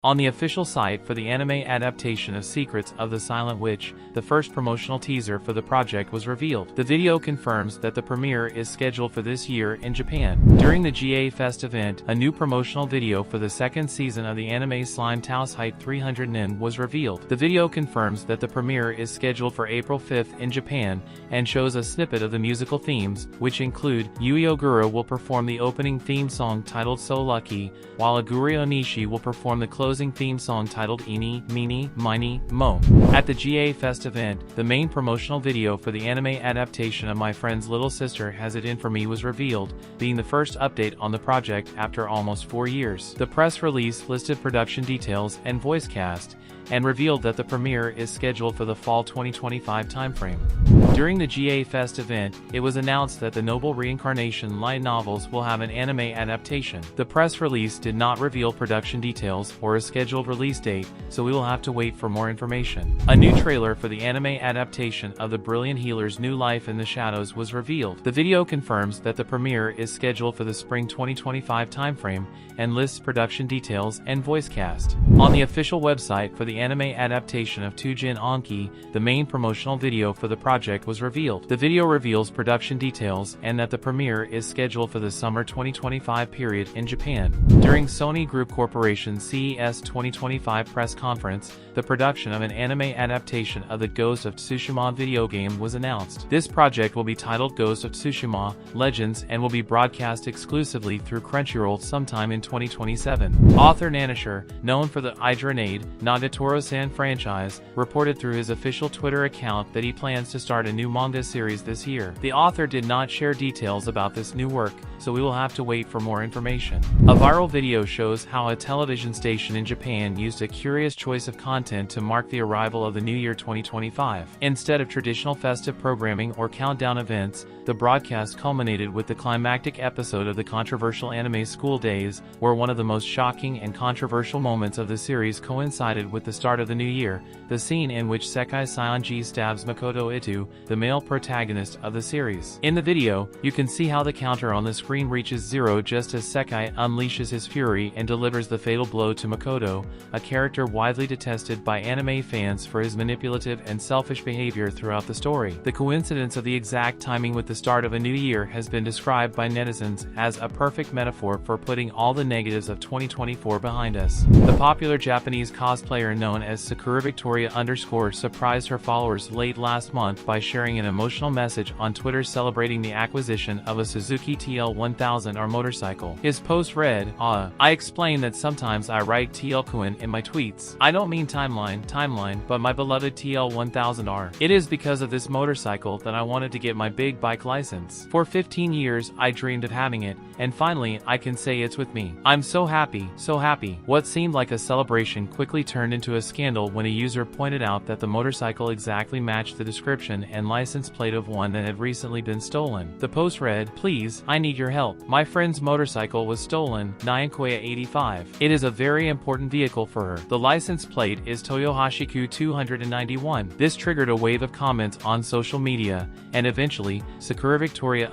On the official site for the anime adaptation of Secrets of the Silent Witch, the first promotional teaser for the project was revealed. The video confirms that the premiere is scheduled for this year in Japan. During the GA Fest event, a new promotional video for the second season of the anime Slime House H3ntai was revealed. The video confirms that the premiere is scheduled for April 5th in Japan, and shows a snippet of the musical themes, which include Yui Ogura will perform the opening theme song titled So Lucky, while Aguri Onishi will perform the closing theme song titled Eeny, Meeny, Miny, Mo. At the GA Fest event, the main promotional video for the anime adaptation of My Friend's Little Sister Has It In For Me was revealed, being the first update on the project after almost 4 years. The press release listed production details and voice cast, and revealed that the premiere is scheduled for the fall 2025 timeframe. During the GA Fest event, it was announced that the Noble Reincarnation light novels will have an anime adaptation. The press release did not reveal production details or a scheduled release date, so we will have to wait for more information. A new trailer for the anime adaptation of The Brilliant Healer's New Life in the Shadows was revealed. The video confirms that the premiere is scheduled for the spring 2025 timeframe, and lists production details and voice cast. On the official website for the anime adaptation of Tujin Anki, the main promotional video for the project was revealed. The video reveals production details and that the premiere is scheduled for the summer 2025 period in Japan. During Sony Group Corporation's CES 2025 press conference, the production of an anime adaptation of the Ghost of Tsushima video game was announced. This project will be titled Ghost of Tsushima Legends and will be broadcast exclusively through Crunchyroll sometime in 2027. Author Nanashi, known for the Ijiranaide, Nagatoro-san franchise, reported through his official Twitter account that he plans to start a new manga series this year. The author did not share details about this new work, so we will have to wait for more information. A viral video shows how a television station in Japan used a curious choice of content to mark the arrival of the new year 2025. Instead of traditional festive programming or countdown events, the broadcast culminated with the climactic episode of the controversial anime School Days, where one of the most shocking and controversial moments of the series coincided with the start of the new year, the scene in which Sekai Saionji stabs Makoto Itu, the male protagonist of the series. In the video, you can see how the counter on the screen reaches 0 just as Sekai unleashes his fury and delivers the fatal blow to Makoto, a character widely detested by anime fans for his manipulative and selfish behavior throughout the story. The coincidence of the exact timing with the start of a new year has been described by netizens as a perfect metaphor for putting all the negatives of 2024 behind us. The popular Japanese cosplayer known as Sakura Victoria surprised her followers late last month by sharing an emotional message on Twitter celebrating the acquisition of a Suzuki TL1000R motorcycle. His post read, I explain that sometimes I write TL-kun in my tweets. I don't mean timeline, but my beloved TL1000R. It is because of this motorcycle that I wanted to get my big bike license. For 15 years I dreamed of having it, and finally I can say it's with me. I'm so happy, so happy. What seemed like a celebration quickly turned into a scandal when a user pointed out that the motorcycle exactly matched the description and license plate of one that had recently been stolen. The post read, Please, I need your help. My friend's motorcycle was stolen, Nyankoya 85. It is a very important vehicle for her. The license plate is Toyohashiku 291. This triggered a wave of comments on social media, and eventually, Sakura Victoria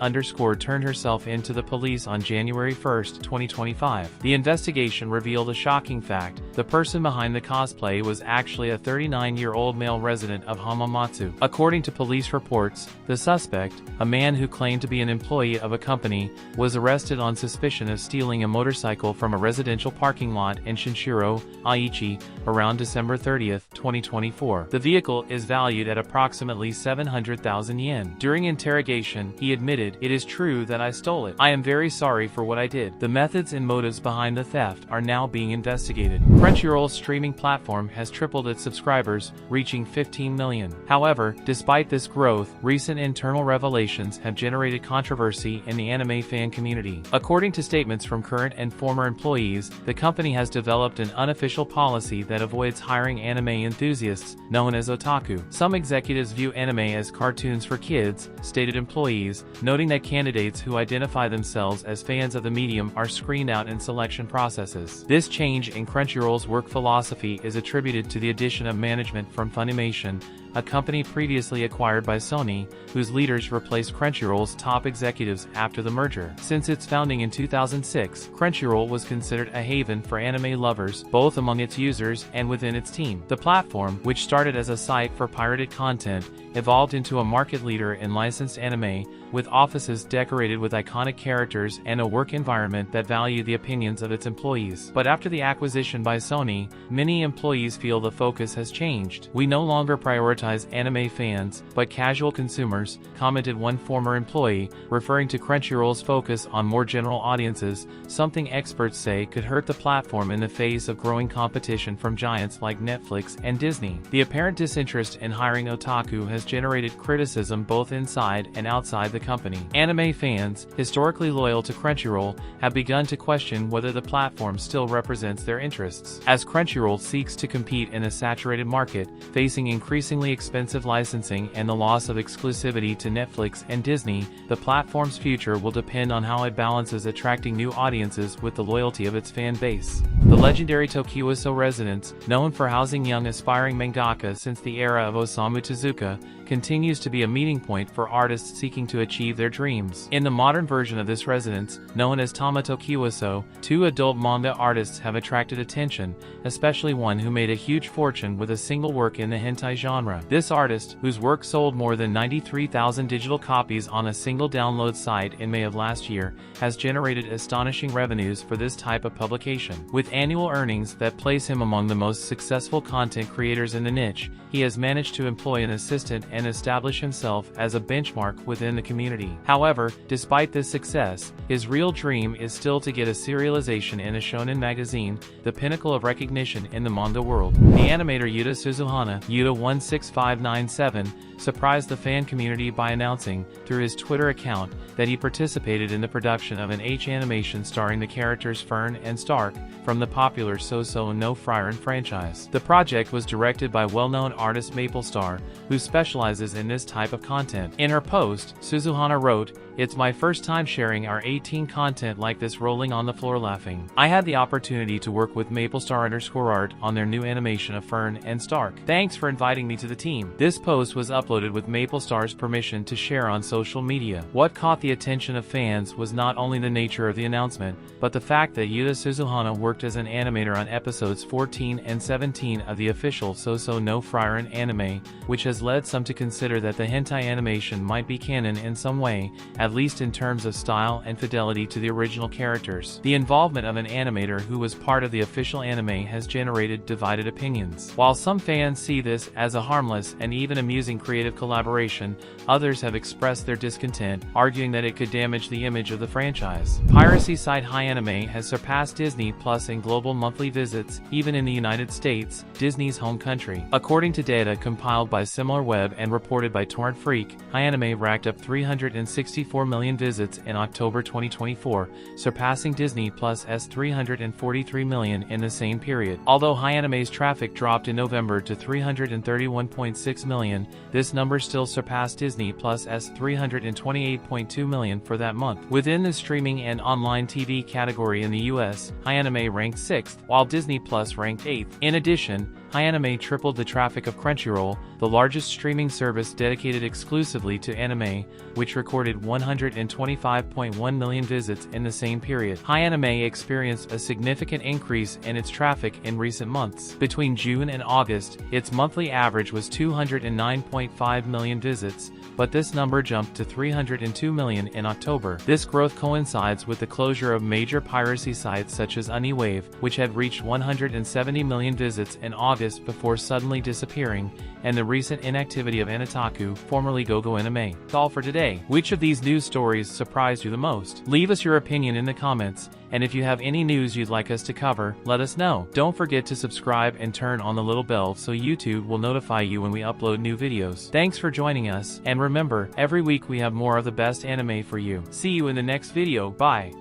turned herself in to the police on January 1, 2025. The investigation revealed a shocking fact. The person behind the cosplay was actually a 39-year-old male resident of Hamamatsu. According to police reports, the suspect, a man who claimed to be an employee of a company, was arrested on suspicion of stealing a motorcycle from a residential parking lot in Shinshiro, Aichi, around December 30, 2024. The vehicle is valued at approximately 700,000 yen. During interrogation, he admitted, It is true that I stole it. I am very sorry for what I did. The methods and motives behind the theft are now being investigated. Crunchyroll's streaming platform has tripled its subscribers, reaching 15 million. However, despite this growth, recent internal revelations have generated controversy in the anime fan community. According to statements from current and former employees, the company has developed an unofficial policy that avoids hiring anime enthusiasts, known as otaku. Some executives view anime as cartoons for kids, stated employees, noting that candidates who identify themselves as fans of the medium are screened out in selection processes. This change in Crunchyroll's work philosophy is attributed to the addition of management from Funimation, a company previously acquired by Sony, whose leaders replaced Crunchyroll's top executives after the merger. Since its founding in 2006, Crunchyroll was considered a haven for anime lovers, both among its users and within its team. The platform, which started as a site for pirated content, evolved into a market leader in licensed anime, with offices decorated with iconic characters and a work environment that valued the opinions of its employees. But after the acquisition by Sony, many employees feel the focus has changed. "We no longer prioritize anime fans, but casual consumers," commented one former employee, referring to Crunchyroll's focus on more general audiences, something experts say could hurt the platform in the face of growing competition from giants like Netflix and Disney. The apparent disinterest in hiring otaku has generated criticism both inside and outside the company. Anime fans, historically loyal to Crunchyroll, have begun to question whether the platform still represents their interests. As Crunchyroll seeks to compete in a saturated market, facing increasingly expensive licensing and the loss of exclusivity to Netflix and Disney, the platform's future will depend on how it balances attracting new audiences with the loyalty of its fan base. The legendary Tokiwaso residence, known for housing young aspiring mangaka since the era of Osamu Tezuka, continues to be a meeting point for artists seeking to achieve their dreams. In the modern version of this residence, known as Tama Tokiwaso, two adult manga artists have attracted attention, especially one who made a huge fortune with a single work in the hentai genre. This artist, whose work sold more than 93,000 digital copies on a single download site in May of last year, has generated astonishing revenues for this type of publication. With annual earnings that place him among the most successful content creators in the niche, he has managed to employ an assistant and establish himself as a benchmark within the community. However, despite this success, his real dream is still to get a serialization in a shonen magazine, the pinnacle of recognition in the manga world. The animator Yuta Suzuhana, Yuta16597, surprised the fan community by announcing, through his Twitter account, that he participated in the production of an H animation starring the characters Frieren and Stark, from the popular Sousou no Frieren franchise. The project was directed by well-known artist Maplestar, who specializes in this type of content. In her post, Suzuhana wrote, "It's my first time sharing our 18 content like this, rolling on the floor laughing. I had the opportunity to work with Maplestar_art on their new animation of Frieren and Stark. Thanks for inviting me to the team." This post was uploaded with Maplestar's permission to share on social media. What caught the attention of fans was not only the nature of the announcement, but the fact that Yuta Suzuhana worked as an animator on episodes 14 and 17 of the official Sousou no Frieren anime, which has led some to consider that the hentai animation might be canon in some way, at least in terms of style and fidelity to the original characters. The involvement of an animator who was part of the official anime has generated divided opinions. While some fans see this as a harmless and even amusing creative collaboration, others have expressed their discontent, arguing that it could damage the image of the franchise. Piracy site HiAnime has surpassed Disney Plus in global monthly visits, even in the United States, Disney's home country. According to data compiled by SimilarWeb and reported by Torrent Freak, HiAnime racked up 364 million visits in October 2024, surpassing Disney Plus's 343 million in the same period. Although HiAnime's traffic dropped in November to 331.6 million, this number still surpassed Disney Plus's 328.2 million for that month. Within the streaming and online TV category in the US, HiAnime ranked 6th, while Disney Plus ranked 8th. In addition, HiAnime tripled the traffic of Crunchyroll, the largest streaming service dedicated exclusively to anime, which recorded 125.1 million visits in the same period. HiAnime experienced a significant increase in its traffic in recent months. Between June and August, its monthly average was 209.5 million visits, but this number jumped to 302 million in October. This growth coincides with the closure of major piracy sites such as Uniwave, which had reached 170 million visits in August before suddenly disappearing, and the recent inactivity of Anitaku, formerly Gogo Anime. That's all for today. Which of these news stories surprised you the most? Leave us your opinion in the comments, and if you have any news you'd like us to cover, let us know. Don't forget to subscribe and turn on the little bell so YouTube will notify you when we upload new videos. Thanks for joining us, and remember, every week we have more of the best anime for you. See you in the next video. Bye.